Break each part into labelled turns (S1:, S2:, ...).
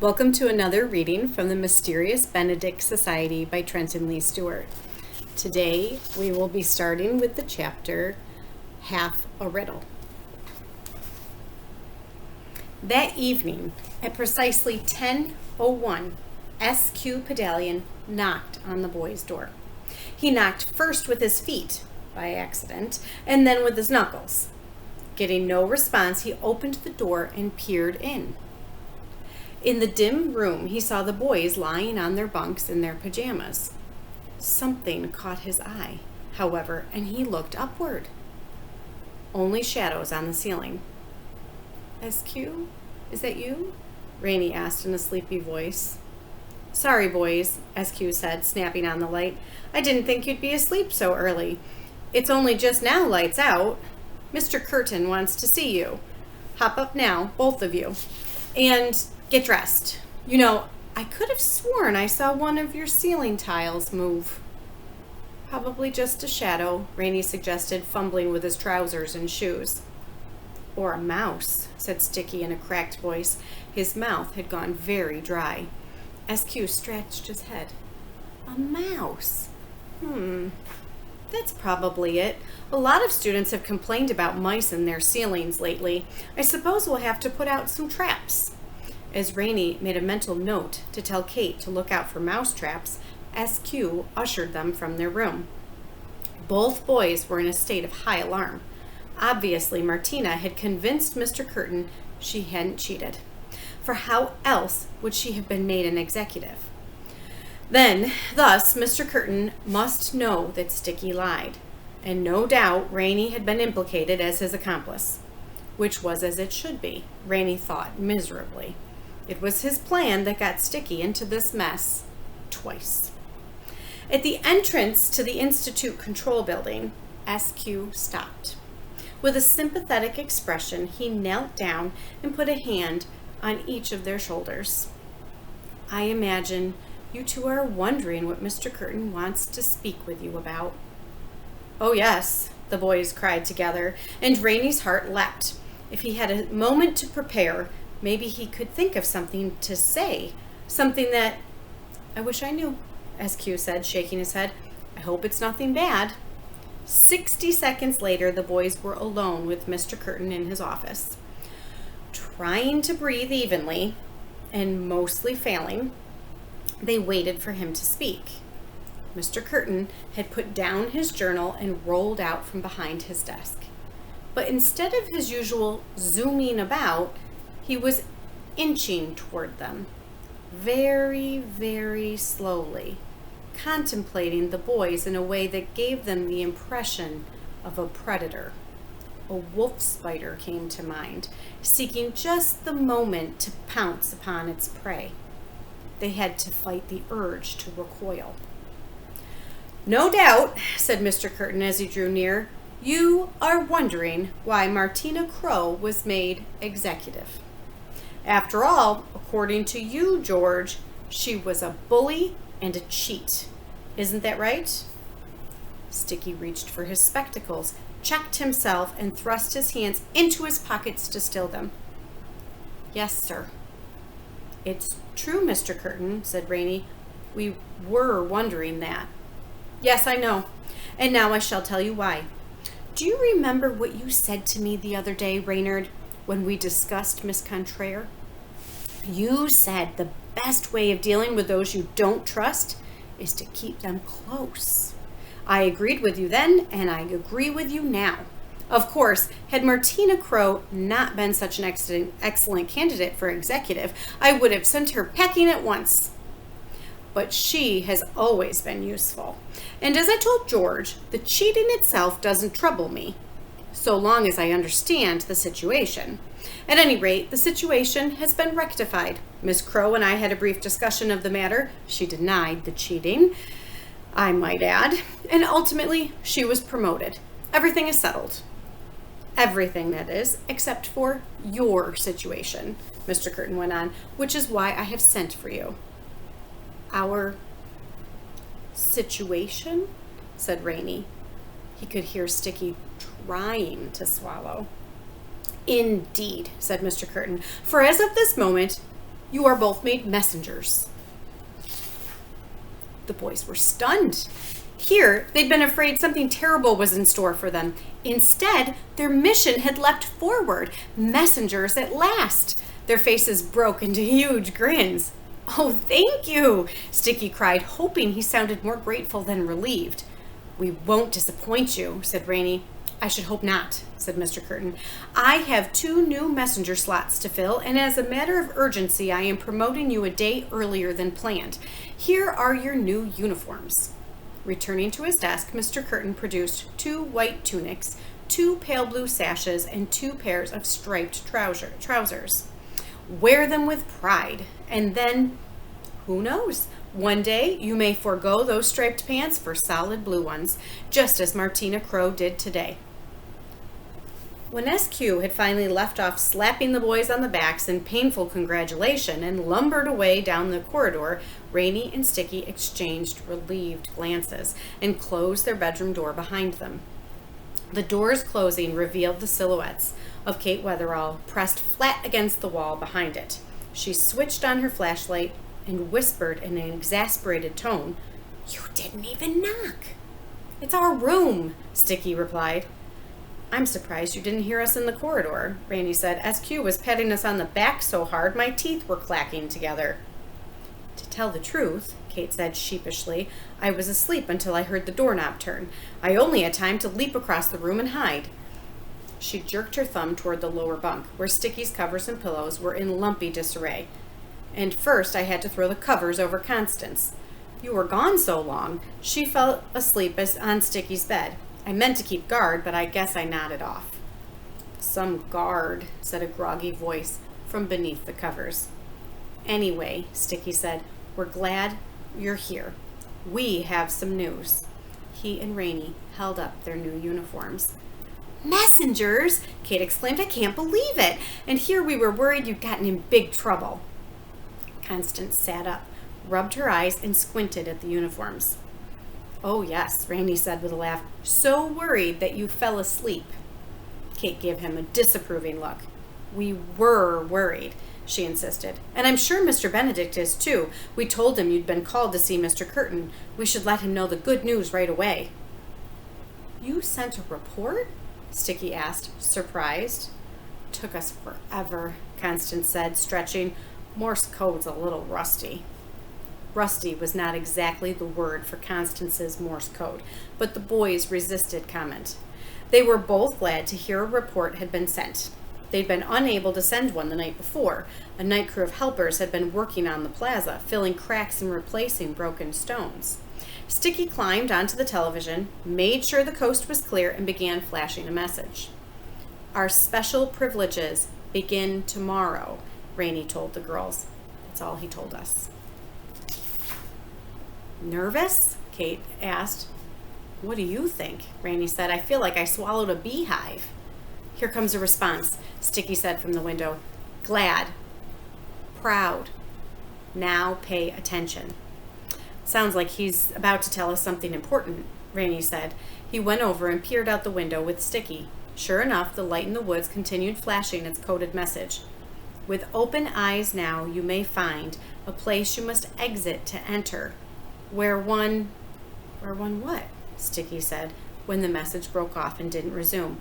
S1: Welcome to another reading from the Mysterious Benedict Society by Trenton Lee Stewart. Today we will be starting with the chapter Half a Riddle. That evening at precisely 10:01, S.Q. Pedalion knocked on the boy's door. He knocked first with his feet, by accident, and then with his knuckles. Getting no response, he opened the door and peered in. In the dim room, he saw the boys lying on their bunks in their pajamas. Something caught his eye, however, and he looked upward. Only shadows on the ceiling. "SQ, is that you?" Rainey asked in a sleepy voice. "Sorry, boys," SQ said, snapping on the light. "I didn't think you'd be asleep so early. It's only just now lights out. Mr. Curtin wants to see you. Hop up now, both of you, and get dressed. You know, I could have sworn I saw one of your ceiling tiles move." "Probably just a shadow," Rainey suggested, fumbling with his trousers and shoes. "Or a mouse," said Sticky in a cracked voice. His mouth had gone very dry. SQ scratched his head. "A mouse? That's probably it. A lot of students have complained about mice in their ceilings lately. I suppose we'll have to put out some traps." As Rainey made a mental note to tell Kate to look out for mouse traps, SQ ushered them from their room. Both boys were in a state of high alarm. Obviously, Martina had convinced Mr. Curtin she hadn't cheated. For how else would she have been made an executive? Thus, Mr. Curtin must know that Sticky lied, and no doubt Rainey had been implicated as his accomplice, which was as it should be, Rainey thought miserably. It was his plan that got Sticky into this mess twice. At the entrance to the Institute Control Building, SQ stopped. With a sympathetic expression, he knelt down and put a hand on each of their shoulders. "I imagine you two are wondering what Mr. Curtin wants to speak with you about." "Oh yes," the boys cried together, and Rainey's heart leapt. If he had a moment to prepare, maybe he could think of something to say, something that... "I wish I knew," SQ said, shaking his head. "I hope it's nothing bad." 60 seconds later, the boys were alone with Mr. Curtin in his office. Trying to breathe evenly, and mostly failing, they waited for him to speak. Mr. Curtin had put down his journal and rolled out from behind his desk. But instead of his usual zooming about, he was inching toward them, very, very slowly, contemplating the boys in a way that gave them the impression of a predator. A wolf spider came to mind, seeking just the moment to pounce upon its prey. They had to fight the urge to recoil. "No doubt," said Mr. Curtin as he drew near, "you are wondering why Martina Crow was made executive. After all, according to you, George, she was a bully and a cheat. Isn't that right?" Sticky reached for his spectacles, checked himself, and thrust his hands into his pockets to still them. "Yes, sir." "It's true, Mr. Curtin," said Rainey. "We were wondering that." "Yes, I know. And now I shall tell you why. Do you remember what you said to me the other day, Reynard, when we discussed Miss Contraire? You said the best way of dealing with those you don't trust is to keep them close. I agreed with you then, and I agree with you now. Of course, had Martina Crow not been such an excellent candidate for executive, I would have sent her packing at once. But she has always been useful. And as I told George, the cheating itself doesn't trouble me, so long as I understand the situation. At any rate, the situation has been rectified. Miss Crow and I had a brief discussion of the matter. She denied the cheating, I might add, and ultimately she was promoted. Everything is settled. Everything, that is, except for your situation," Mr. Curtin went on, "which is why I have sent for you." "Our situation?" said Rainey. He could hear Sticky trying to swallow. "Indeed," said Mr. Curtin, "for as of this moment, You are both made messengers." The boys were stunned. Here, they'd been afraid something terrible was in store for them. Instead, their mission had leapt forward. Messengers at last. Their faces broke into huge grins. "Oh, thank you," Sticky cried, hoping he sounded more grateful than relieved. "We won't disappoint you," said Rainey. "I should hope not," said Mr. Curtin. "I have 2 new messenger slots to fill, and as a matter of urgency, I am promoting you a day earlier than planned. Here are your new uniforms." Returning to his desk, Mr. Curtin produced 2 white tunics, 2 pale blue sashes, and 2 pairs of striped trousers. "Wear them with pride, and then, who knows, one day you may forego those striped pants for solid blue ones, just as Martina Crow did today." When SQ had finally left off slapping the boys on the backs in painful congratulation and lumbered away down the corridor, Rainey and Sticky exchanged relieved glances and closed their bedroom door behind them. The door's closing revealed the silhouettes of Kate Wetherall pressed flat against the wall behind it. She switched on her flashlight and whispered in an exasperated tone, "You didn't even knock." "It's our room," Sticky replied. "I'm surprised you didn't hear us in the corridor," Rainey said. "SQ was patting us on the back so hard my teeth were clacking together." "To tell the truth," Kate said sheepishly, "I was asleep until I heard the doorknob turn. I only had time to leap across the room and hide." She jerked her thumb toward the lower bunk, where Sticky's covers and pillows were in lumpy disarray. "And first I had to throw the covers over Constance. You were gone so long, she fell asleep on Sticky's bed. I meant to keep guard, but I guess I nodded off." "Some guard," said a groggy voice from beneath the covers. "Anyway," Sticky said, "we're glad you're here. We have some news." He and Rainey held up their new uniforms. "Messengers!" Kate exclaimed. "I can't believe it. And here we were worried you'd gotten in big trouble." Constance sat up, rubbed her eyes, and squinted at the uniforms. "Oh, yes," Rainey said with a laugh. "So worried that you fell asleep." Kate gave him a disapproving look. "We were worried," she insisted. "And I'm sure Mr. Benedict is, too. We told him you'd been called to see Mr. Curtin. We should let him know the good news right away." "You sent a report?" Sticky asked, surprised. "Took us forever," Constance said, stretching. "Morse code's a little rusty." Rusty was not exactly the word for Constance's Morse code, but the boys resisted comment. They were both glad to hear a report had been sent. They'd been unable to send one the night before. A night crew of helpers had been working on the plaza, filling cracks and replacing broken stones. Sticky climbed onto the television, made sure the coast was clear, and began flashing a message. "Our special privileges begin tomorrow," Rainey told the girls. That's all he told us. "Nervous?" Kate asked. "What do you think?" Rainey said. "I feel like I swallowed a beehive." "Here comes a response," Sticky said from the window. "Glad. Proud. Now pay attention." "Sounds like he's about to tell us something important," Rainey said. He went over and peered out the window with Sticky. Sure enough, the light in the woods continued flashing its coded message. "With open eyes now you may find a place you must exit to enter. Where one what?" Sticky said, when the message broke off and didn't resume.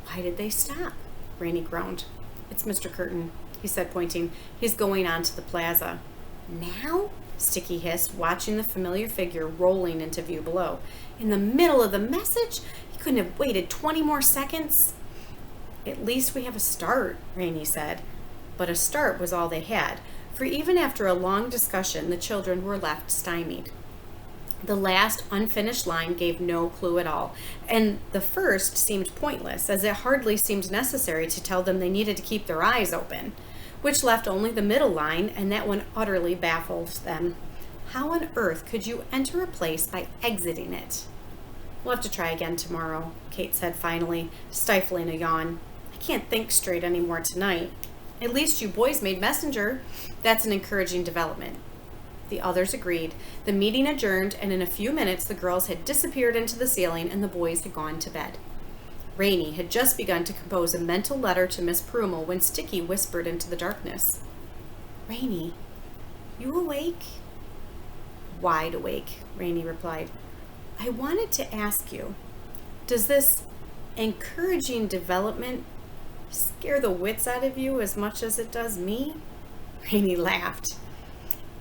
S1: "Why did they stop?" Rainey groaned. "It's Mr. Curtin," he said, pointing. "He's going on to the plaza." "Now?" Sticky hissed, watching the familiar figure rolling into view below. "In the middle of the message? He couldn't have waited 20 more seconds." "At least we have a start," Rainey said. But a start was all they had, for even after a long discussion, the children were left stymied. The last unfinished line gave no clue at all, and the first seemed pointless, as it hardly seemed necessary to tell them they needed to keep their eyes open, which left only the middle line, and that one utterly baffled them. How on earth could you enter a place by exiting it? "We'll have to try again tomorrow," Kate said finally, stifling a yawn. "I can't think straight anymore tonight." "At least you boys made messenger. That's an encouraging development." The others agreed. The meeting adjourned, and in a few minutes the girls had disappeared into the ceiling and the boys had gone to bed. Rainey had just begun to compose a mental letter to Miss Perumal when Sticky whispered into the darkness. Rainy, you awake? Wide awake, Rainy replied. I wanted to ask you, does this encouraging development scare the wits out of you as much as it does me? Rainy laughed.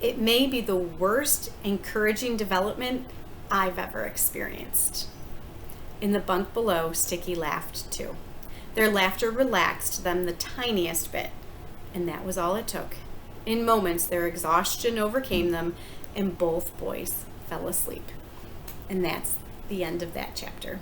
S1: It may be the worst encouraging development I've ever experienced. In the bunk below, Sticky laughed too. Their laughter relaxed them the tiniest bit, and that was all it took. In moments, their exhaustion overcame them, and both boys fell asleep. And that's the end of that chapter.